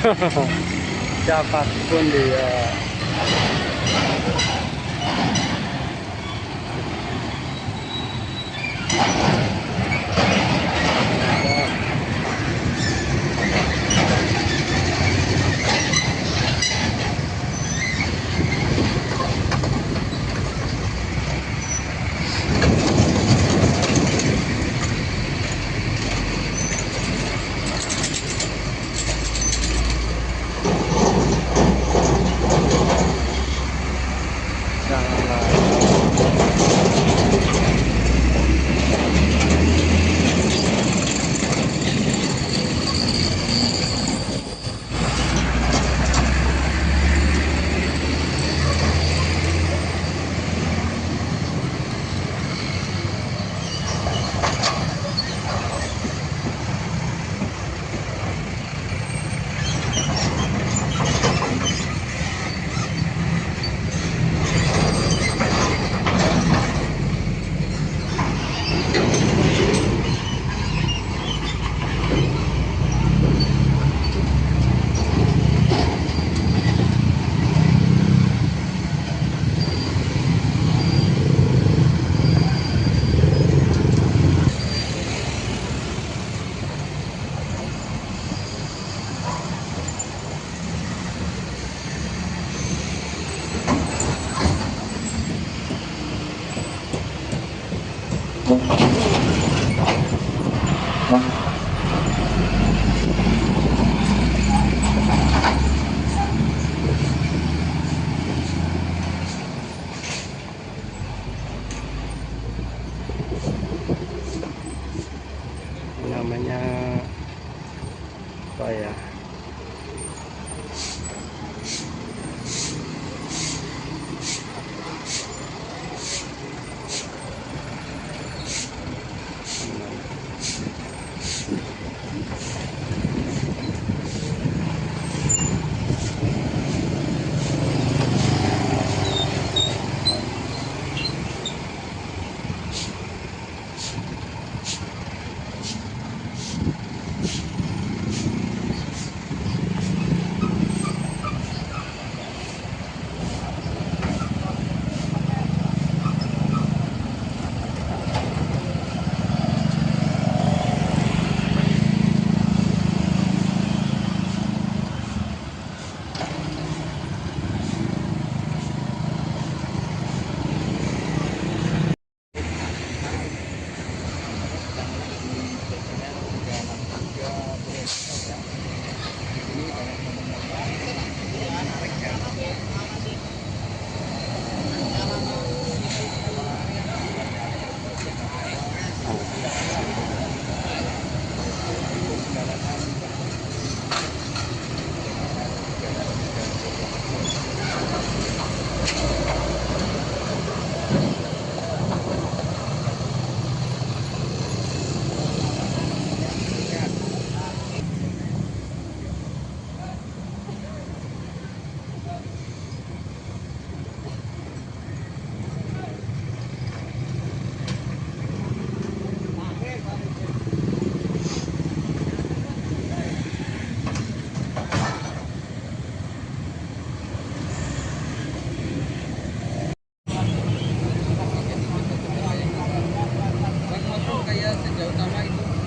Siapapun dia. Namanya apa ya?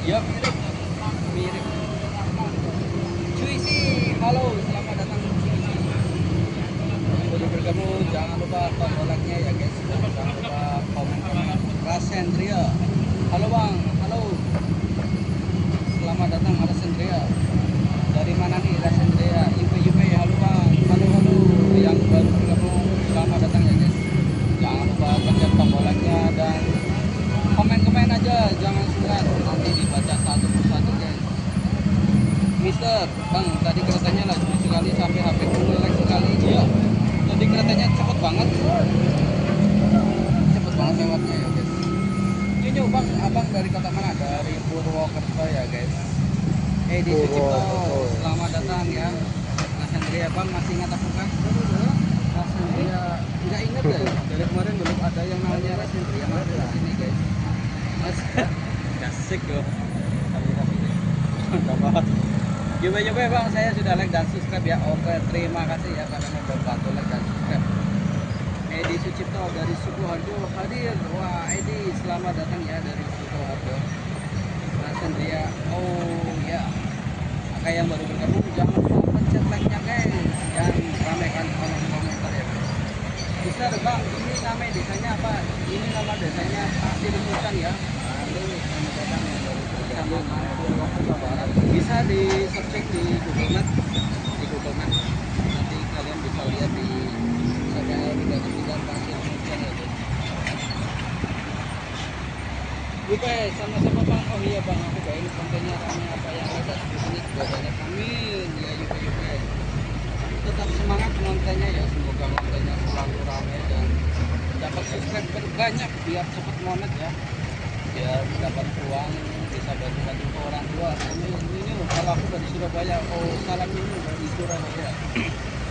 Ya mirip, mirip. Cuy sih, halo, selamat datang cuy sih. Untuk bergabung jangan lupa tombol like-nya ya guys. Jangan lupa komen-komen. Rasendria, halo bang, halo. Selamat datang Rasendria. Dari mana nih Rasendria? IP, halo bang, halo halo. Yang baru bergabung, selamat datang ya guys. Jangan lupa pencet tombol like-nya dan komen-komen aja, jangan sungkan, nanti dibaca satu persatu guys. Mister, bang, tadi keretanya laju sekali sampai HP ku nge-lag sekali. Iya, tadi keretanya cepet banget lewatnya ya guys. Ini bang, abang dari kota mana? Dari Purwokerto ya guys. Di Sucipto, selamat datang ya. Rasendria bang, masih ingat aku kan? Rasendria, nggak inget ya, dari kemarin belum ada yang namanya Rasendria masuk di sini guys. Mas, asik loh. Mantap banget. Juga bang, saya sudah like dan subscribe ya. Oke, terima kasih ya karena mau bantu like dan subscribe. Edi Sucipto dari Sukoharjo hadir. Wah, Edi selamat datang ya dari Sukoharjo. Mas Andrea, oh ya. Kakak yang baru bergabung jangan lupa pencet like-nya guys dan ramaikan kolom komentar ya. Bisa deh bang, ini nama desanya apa? Ini nama desanya Pasir Hutan ya. Lalu selamat datang yang baru bergabung Purwokerto Barat. Bisa di searching di Google Map, nanti kalian bisa lihat di channel Bidang Pasir Hutan ya guys. Lupa sama-sama bang. Oh iya bang, aku bayain kontennya rame apa yang ada 10 menit juga banyak. Amin ya Yupe. Tetap semangat nontonnya ya, semoga kontennya selalu rame dan dapat subscriber banyak biar cepat monet ya, biar dapat uang bisa bantu-bantu ke orang tua. Ini kalau aku dari Surabaya. Oh salam ini dari Surabaya.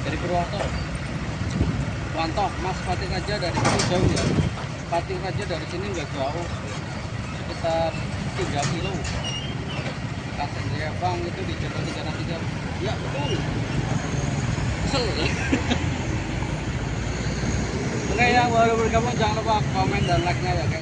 Dari Purwokerto. Mantap Mas Fatih Raja dari sini jauh ya. Fatih Raja dari sini nggak jauh, sekitar 3 kilo. Kasendria bang itu di Jalan 303. Ya betul. Kesel. Oke yang baru bergabung jangan lupa komen dan like-nya ya guys.